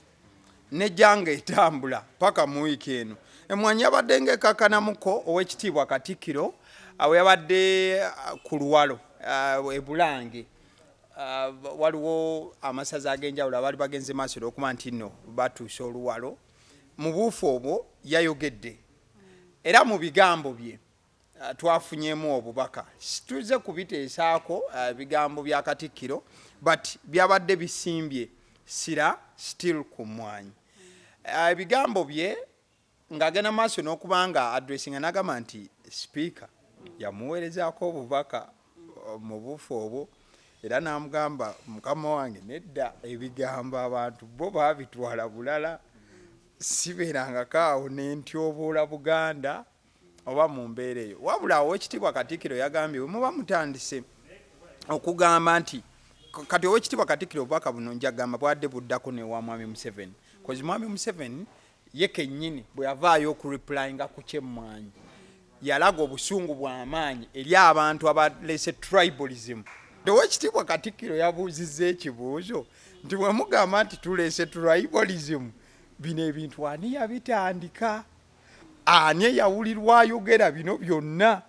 nejjanga etambula paka mu wiiki eno emmwanyi yabadde ng'ekakanamuko ow'ekitiibwa Katikkiro awo yabadde ku Luwalo e Bulange waliwo amasaza ag'enjawulo abaali bagenze maaso okuba nti nno batuusa Oluwalo mu buufu obwo yayogedde era mu bigambo bye twafunyemu obubaka situze kubiteesaako bigambo bya Katikkiro but byabadde bisimbye sira still ku mmwanyi ebigambo bye ng'agenda maaso n'okubanga addressinga n'agamba nti speaker yamuweerezaako obubaka mu buufu obwo era n'amugamba mukama wange nedda ebigambo abantu bo baabitwala bulala sibeerangako awo n'entyoboola Buganda oba mu mbeera eyo wabula Oweekitiibwa Katikkiro yagambye bwe muba mutandise okugamba nti kati Oweekitiibwa Katikkiro obubaka buno njagamba bwadde buddako ne wa Mwami Museveni kozi Mwami Museveni ye kennyini bwe yavaayo okureplyinga ku kyemmwanyi yalaga obusungu bw'amaanyi eri abantu abalese tribalism. Oweekitiibwa Katikkiro yabuuzizza ekibuuzo nti bwe mugamba nti tulese tribalism bino ebintu ani yabitandika ani eyawulirwa ayogera bino byonna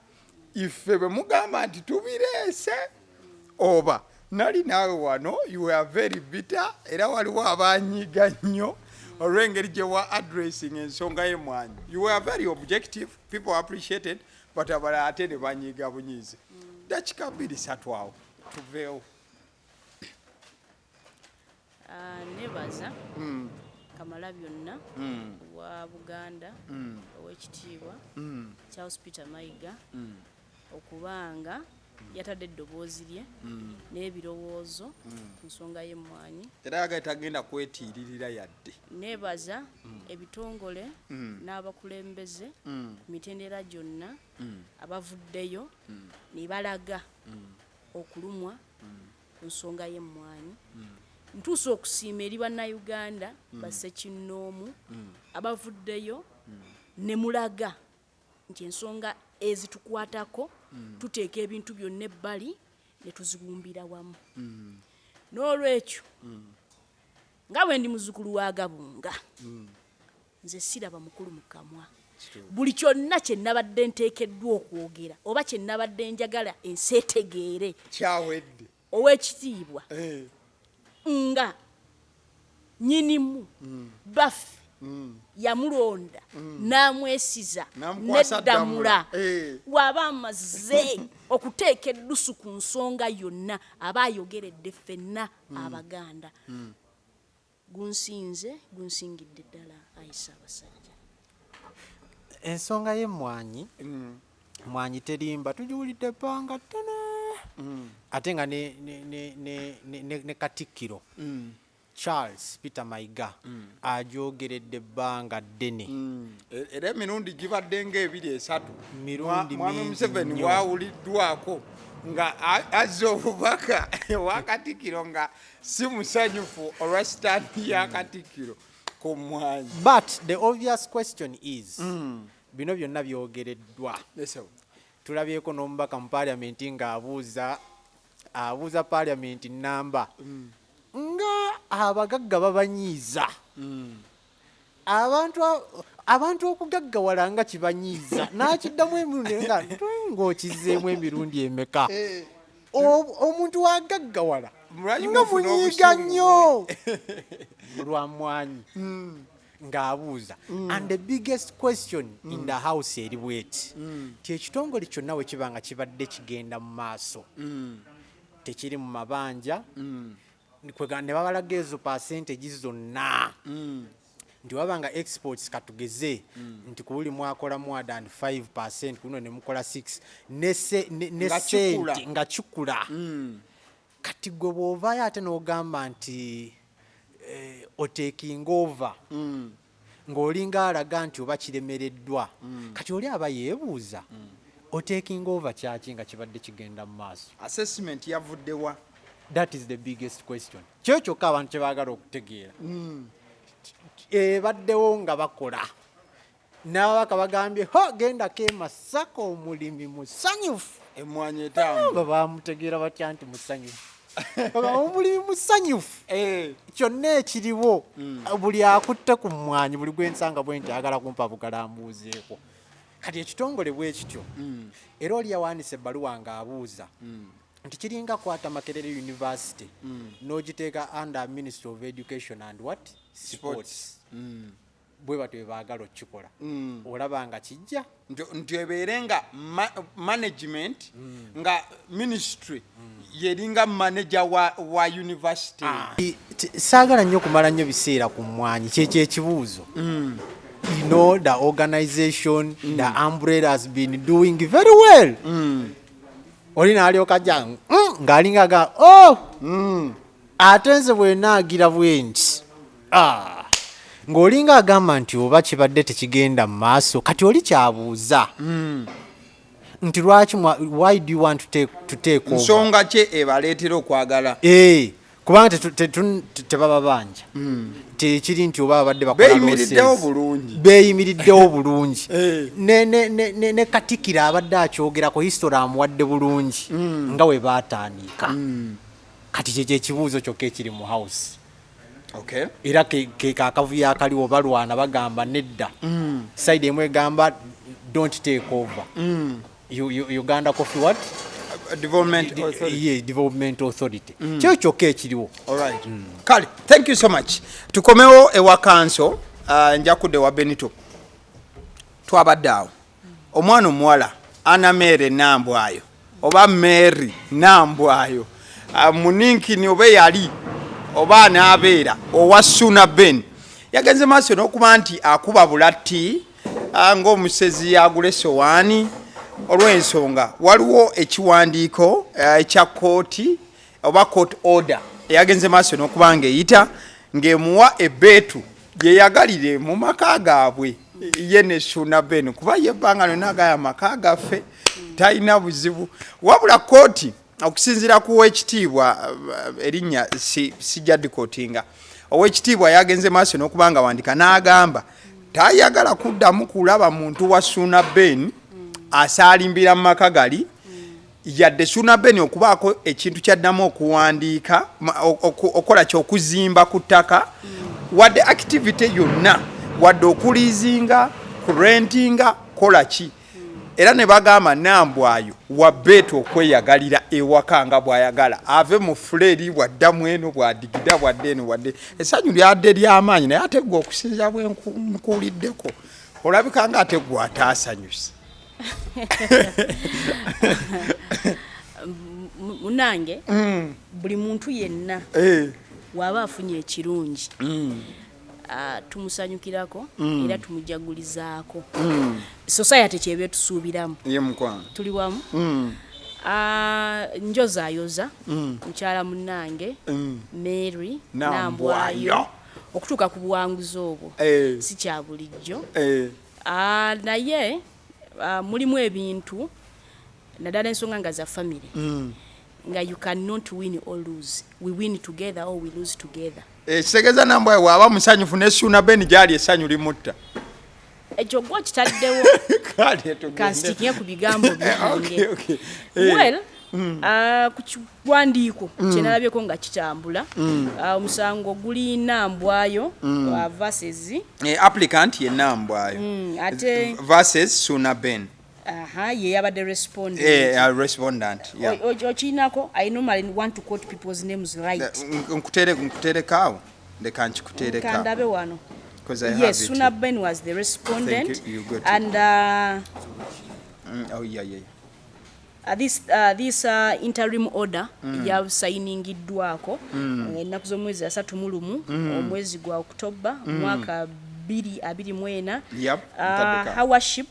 iffe bwe mugamba nti tubireese oba nali naawe wano you were very bitter era waliwo abanyiiga nnyo olw'engeri gye wa addressing ensonga y'emmwanyi you were very objective people appreciated but abalala ate ne banyiiga bunyiizi dakika 2-3 awo tuveewo nebaza Kamalabyonna wa Buganda Oweekitiibwa Charles Peter Mayiga okubanga yatadde eddoboozi lye n'ebirowoozo ku nsonga y'emmwanyi era yagenda kwetiiririra yadde nebaza ebitongole n'abakulembeze ku mitendera gyonna abavuddeyo ne balaga okulumwa ku nsonga y'emmwanyi ntuusa okusiima eri bannayuganda bassekinnoomu abavuddeyo ne mulaga nti ensonga ezitukwatako tuteeka ebintu byonna ebbali ne tuzibumbira wamu n'olwekyo nga bwe ndi muzzukulu wa Gabunga nze siraba mukulu mu kamwa buli kyonna kye nabadde nteekeddwa okwogera oba kye nabadde njagala ensi etegeere kyawedde Oweekitiibwa nga nyinimu baffe yamulonda n'amwesiza n'eddamula waba amaze okuteeka eddusu ku nsonga yonna aba ayogeredde ffenna Abaganda gunsingidde ddala ayisa abasajja ensonga y'emmwanyi mmwanyi terimba tugiwulidde ebbanga ttene ate nga ne Katikkiro Charles Peter Mayiga agyogeredde ebbanga ddene era emirundi gibadde nga 2-3 Mwami Museveni nnyo. wawuliddwako nga azza obubaka wa Katikkiro nga si musanyufu olwa sitaani ya Katikkiro ku mmwanyi but the obvious question is bino byonna byogereddwa tulabyeko n'omubaka mu paliamenti ng'abuuza paliamenti namba nga abagagga babanyiiza abantu okugaggawala nga kibanyiiza n'akiddamu emirundi nga ng'okizeemu emirundi emeka omuntu wagaggawala nga munyiiga nnyo lwa mmwanyi ng'abuuza and the biggest question in the house eri bweti ti ekitongole kyonna we kiba nga kibadde kigenda mu maaso tekiri mu mabanja ne babalaga ezo percentage zonna nti wabanga exports katugeze nti ku buli mwakola more than 5% kuno ne mukola 6 ne sente nga kikula kati gwe bw'ovaayo ate n'ogamba nti otaking over ng'olinga alaga nti oba kiremereddwa kati oli aba yeebuuza otaking over kyaki nga kibadde kigenda mu maaso assessment yavuddewa That is the biggest question. Kyokka abantu kye baagala okutegeera. Baddewo nga bakola. N'ababaka bagambye gendako e Masaka omulimi musanyufu. Emmwanyi etambula. Bamutegeera batya nti musanyufu. Omulimi musanyufu. Kyonna ekiriwo buli akutte ku mmwanyi buli gwensanga bwe nti agala kumpa bugalambuuzeeko. Kati ekitongole bwe kityo. Era oli yawaanise ebbaluwa ng'abuuza nti kiringa kwata Makerere University n'ogiteeka under Ministry of Education and what? Sports. Bwe batyo bwe baagala okukikola. Olaba nga kijja nti ebeere nga management nga ministry yeringa manager wa university. Saagala nnyo kumala nnyo biseera ku mmwanyi kyekyo ekibuuzo. You know, the organization, the umbrella has been doing very well. Oli n'alyoka ajja ng'alinga ga ate nze bwe naagira bwe nti ng'olinga agamba nti oba kibadde tekigenda mu maaso kati oli kyabuuza nti lwaki why do you want to take over? Nsonga ki ebaleetera okwagala? Kubanga tebaba banja tekiri nti oba babadde bakola beeyimiriddewo bulungi ne Katikkiro abadde akyogerako history amuwadde bulungi nga we baatandika. Kati kyekyo ekibuuzo kyokka ekiri mu house. Era ke akavuyo akaliwo balwana bagamba nedda. Side emu egamba don't take over. Uganda Coffee what? Development Authority. Yeah, Development Authority. Kyokka ekiriwo. Alright. Kale, thank you so much. Tukomewo ewa kanso njakudde wa Benito. Twabadde awo. Omwana omuwala Anna Mary Nambwayo oba Mary Nambwayo Muninkini oba yali oba n'abeera owa Suuna Ben yagenze maaso n'okuba nti akuba bulatti ng'omusezi agula essowaani olw'ensonga waliwo ekiwandiiko ekya kooti oba court order eyagenze maaso n'okuba ng'eyita ng'emuwa ebbeetu gye yagalire mu maka gaabwe ye ne Suuna Ben kuba yebbanga lyonna agaya maka gaffe talina buzibu wabula kooti okusinziira ku Oweekitiibwa erinnya sijja dikootinga Oweekitiibwa yagenze maaso n'okuba nga wandika n'agamba tayagala kuddamu kulaba muntu wa Suuna Ben asaalimbira mu maka gali yadde Suuna Ben okubaako ekintu kyaddamu okuwandiika okola kyokuzimba ku ttaka wadde activity yonna wadde okuliizinga kurentinga kola ki era ne bagamba Nambwayo wabbeetu okweyagalira ewaka nga bw'ayagala ave mu fuleeri bwaddamu eno bwadigida bwadde eno wadde essanyu lyadde ly'amaanyi naye ate gwe okusinza bwe nkuuliddeko olabika nga ate gwe ataasanyuse. Munange buli muntu yenna waba afunye ekirungi tumusanyukirako era tumujagulizaako. Society kyebe tusuubiramu tuli wamu. Njozaayoza mukyala munnange Mary Nambwayo okutuuka ku buwanguzi obwo si kya bulijjo naye mulimu ebintu naddala ensonga nga za family nga you cannot win or lose. We win together or we lose together. Segeza Nambwayo waba musanyufu ne Suuna Ben gyali essanyu limutta. Ekyo gwa kitaddewo kansikiye ku bigambo byange. Well, ku kiwandiiko kyenalabyeko nga kitambula omusango guli Nambwayo versus applicant ye Nambwayo ate versus Suuna Ben. Ye yabadde respondent. Respondent. Yeah. Ochinako, I normally want to quote people's names right. Nkutereka Kandabe wano. Yes, Suuna Ben was the respondent. Thank you. You got and this interim order ya signingiddwako ennaku z'omwezi 3 omwezi gwa October mwaka 2024. Howardship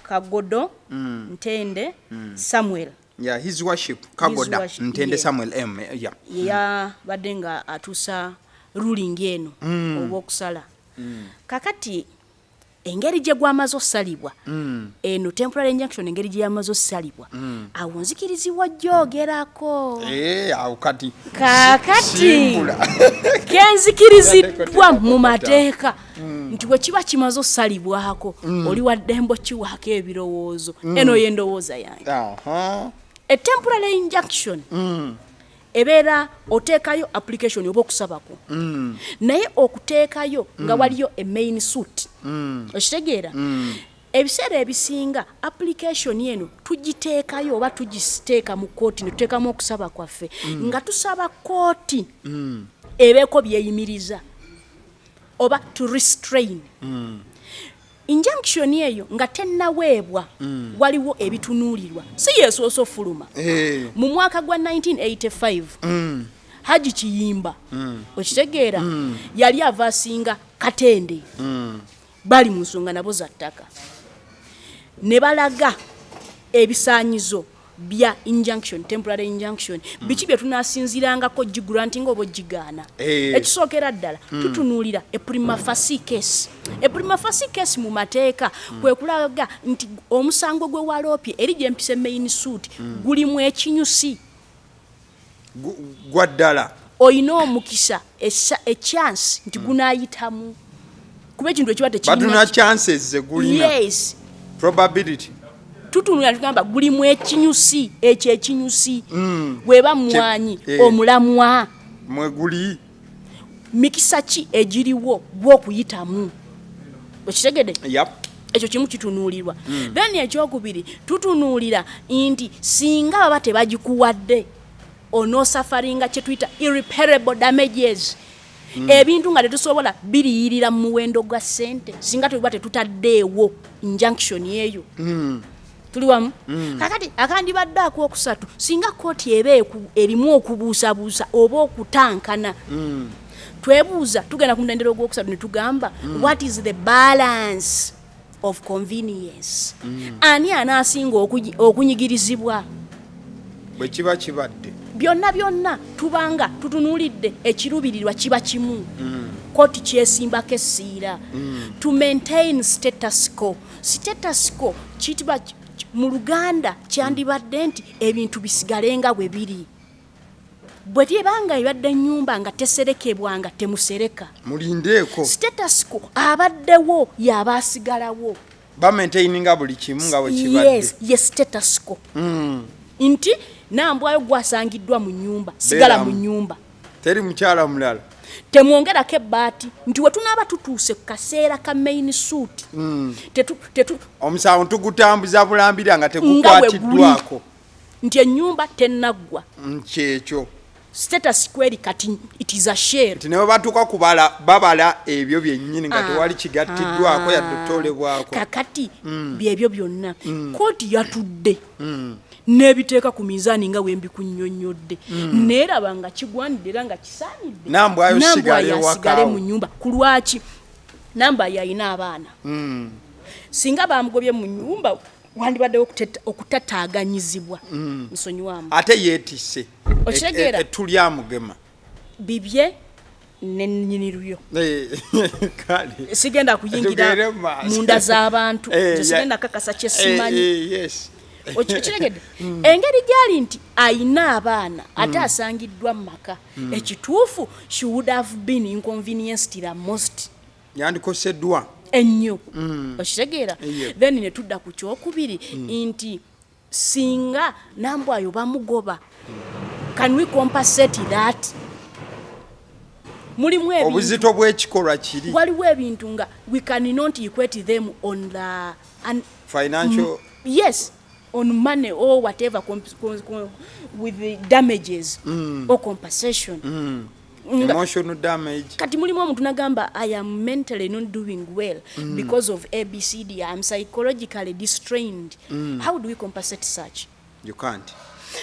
Kagodo Ntende Samuel. Yeah, his worship Kagoda Ntende Samuel M. Yeah, badenga atusa ruling eno obokusala. Kakati engeri gye gwamaze osalibwa eno temporary injunction engeri gye yamaze osalibwa awo nzikirizibwa gyogerako awo kati kakati kenzikirizibwa mu mateeka nti bwe kiba kimaze osalibwako oli waddembo kiwaako ebirowoozo eno y'endowooza yange a temporary injunction ebeera oteekayo application oba okusabako naye okuteekayo nga waliyo a main suit okitegeera ebiseera ebisinga application eno tugiteekayo oba tugiteeka mu kooti ne tuteekamu okusaba kwaffe nga tusaba kooti ebeeko byeyimiriza oba to restrain injunction eyo nga tennaweebwa waliwo ebitunuulirwa si yeesoose ofuluma mu mwaka gwa 1985 Haji Kiyimba okitegeera yali avaasinga Katende bali mu nsonga nabo za ttaka ne balaga ebisaanyizo bya injunction temporary injunction biki bye tunaasinzirangako gigranting oba gigaana ekisookera ddala tutunuulira a prima facie case mu mateeka kwe kulaga nti omusango gwe waloopye eri gye mpise main suit gulimu ekinyusi gwa ddala oyina omukisa chance nti gunaayitamu kuba ekintu ekiba tekirina chances ze gulina yes probability tutunula tugamba gulimu ekinyusi ekyo ekinyusi bweba mwanyi omulamwa mwe guli mikisa ki egiriwo gw'okuyitamu okitegedde ekyo kimu kitunuulirwa then ekyokubiri tutunuulira nti singa baba tebagikuwadde onoosafaringa kye tuyita irreparable damages ebintu nga tetusobola biriyirira mu muwendo gwa ssente singa tuba tetutaddeewo injunction eyo tuli wamu kakati akandibadde akwokusatu singa kooti eba erimu okubuusabuusa oba okutankana twebuuza tugenda ku mutendera ogwokusatu ne tugamba what is the balance of convenience ani anaasinga okunyigirizibwa bwe kiba kibadde byonna tubanga tutunuulidde ekiruubirirwa kiba kimu kooti kyesimbako essiira to maintain status quo kitibwa mu Luganda kyandibadde nti ebintu bisigalenga bwe biri bwe tyebanga ebadde ennyumba nga teserekebwa nga temusereka mulindeeko status quo abaddewo yaba asigalawo bamaintaininga buli kimu nga bwe kibadde yes status quo nti Nambwayo gwasangiddwa mu nyumba sigala mu nyumba teri mukyala mulala temwongerako ebbaati nti we tunaaba tutuuse ku kaseera ka main suit omusango tugutambuza bulambira nga tegukwatiddwako nti ennyumba tennaggwa kyekyo status quo kati it is a share nti ne bwe batuuka kubala babala ebyo byennyini nga tewali kigattiddwako yadde otolebwako kakati byebyo byonna kooti yatudde n'ebiteeka ku mizaani nga bwe mbikunnyonnyodde neeraba nga kigwanidde era nga kisaanidde Nambwayo asigale mu nnyumba ku lwaki Nambwayo alina abaana singa bamugobye mu nnyumba wandibaddewo okutataaganyizibwa nsonyiwamu ate yeetisse okitegeera ettu lyamugema bibye nennyiniryo sigenda kuyingira munda z'abantu sigenda kakasa kyesimanyi okitegedde engeri gyali nti ayina abaana ate asangiddwa mu maka ekituufu she would have been inconvenienced la most yandikoseddwa ennyo okitegeera then ne tudda ku kyokubiri nti singa Nambwayo bamugoba can we compensate that mulimu obuzito bw'ekikolwa kiri waliwo ebintu nga we cannot equate them on the financial yes on money or whatever with the damages or compensation emotional damage kati mulimu omuntu nagamba I am mentally not doing well because of ABCD I am psychologically distrained how do we compensate such? You can't.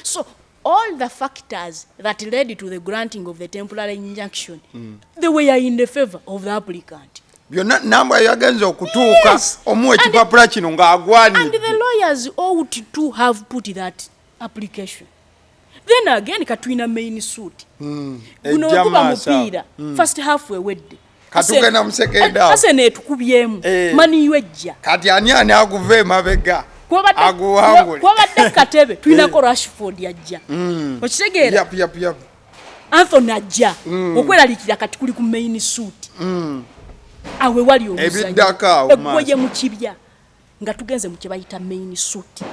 So all the factors that led to the granting of the temporary injunction they were in the favor of the applicant. byonna Nambwayo yagenza okutuuka omuwa ekipapula kino ng'agwanidde and the lawyers ought to have put that application. Then again katwina main suit guno okuba mupiira first half ewedde katugenda mu second half ase netukubyemu maniyo ejja kati ani aguve emabega kwabadde katebe tulinako Rashford ajja okitegeera yap Anthony ajja okweralikira kati kuli ku main suit awe wali omuzanyo mu kibya nga tugenze mu kibayita main suit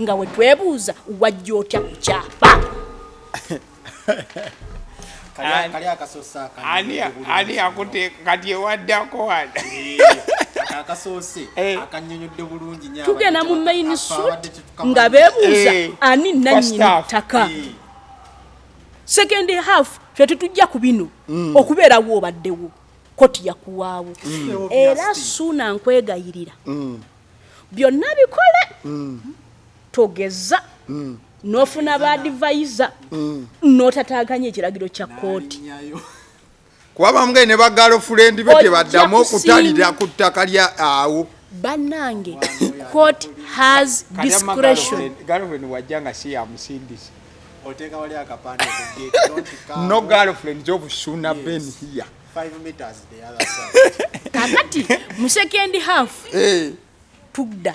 nga we twebuuza wajja otya ku kyapa kali akasosa ani akute kati ewaddako wala akasose akanyonyodde bulungi nya tugenda mu main suit nga beebuuza ani nannyini ttaka second half tetujja ku bino okubeerawo obaddewo koti yakuwaawo era Suuna nkwegayirira byonna bikole togeza nofuna ba advisor notataganya ekiragiro kya kooti kuba bamwe ne ba girlfriend be tebaddamu okutalira ku ttaka lya awo banange court has discretion girlfriend wajjanga si ya musindisi oteka wali akapande ku gate don't come no girlfriend of Suuna Ben here 5 meters the other side kakati mu second half tugda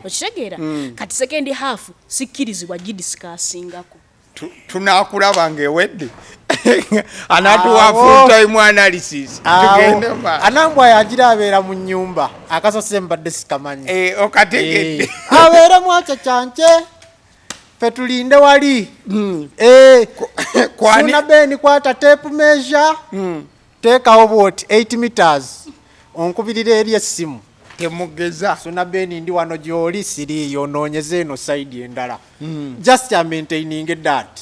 okitegeera kati second half sikkirizibwa gidiscussingako tunakulaba ngewedde anatuwa full time analysis tugende ma Nambwayo agira abeera mu nyumba akasose mbadde sikamanyi okategedde abeera mwacha chanche petulinde wali Suuna Ben kwata tape measure tekawo bwoti 8 meters onkubirira eri essimu temugeza Suuna Ben ndi wano gyoli siriyo noonyeze eno side endala just maintaining that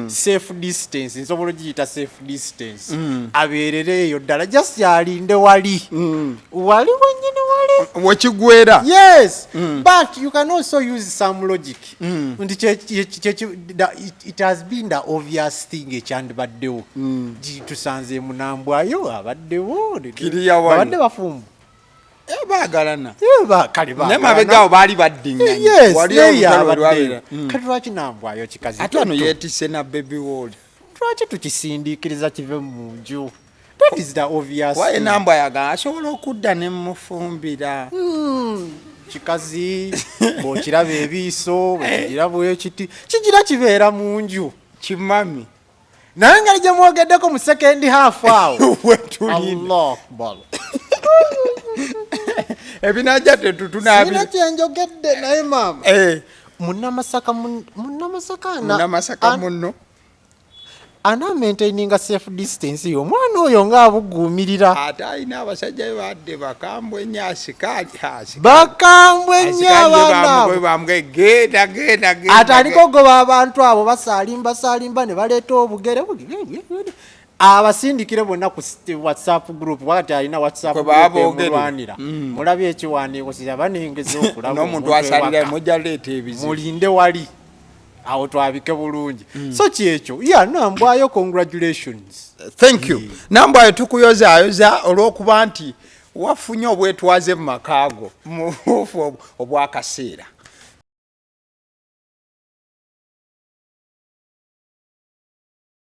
safe distance nsobola ogiyita safe distance abeerere eyo ddala just alinde wali wali wennyini wali wekigwera yes but you can also use some logic nti it has been the obvious thing ekyandibaddewo tusanzeemu Nambwayo abaddewo abadde bafumbu bagalana nemabegaawo baali baddinganye kati lwaki Nambwayo kikazi ate ono yeetisse na baby wall lwaki tukisindiikiriza kive mu nju that is the obvious waye Nambwayo asobola okudda ne mufumbira kikazi bw'okiraba ebiiso bwekigira bwekiti kigira kibeera mu nju kimami naye ngeri gye mwogeddeko mu second half awo wetulinda ebinajja tetutunabira kyenjogedde naye maama munnamasaka munno ana maintaininga safe distance yo omwana oyo ng'abuguumirira ate alina abasajja be badde bakambwe nnyo asikaali bakambwe nnyo bambwe genda ate aliko goba abantu abo basaalimba ne baleeta obugere abasindikire bonna ku WhatsApp group wakati alina WhatsApp group mulwanira mulabye ekiwandiiko kiraba nengeza okulaba n'omuntu asalira mujja leeta ebizibu mulinde wali awo twabike bulungi so kyekyo Nambwayo congratulations thank you Nambwayo tukuyozaayoza olw'okuba nti wafunye obwetwaze mu makaago mu buufu obwakaseera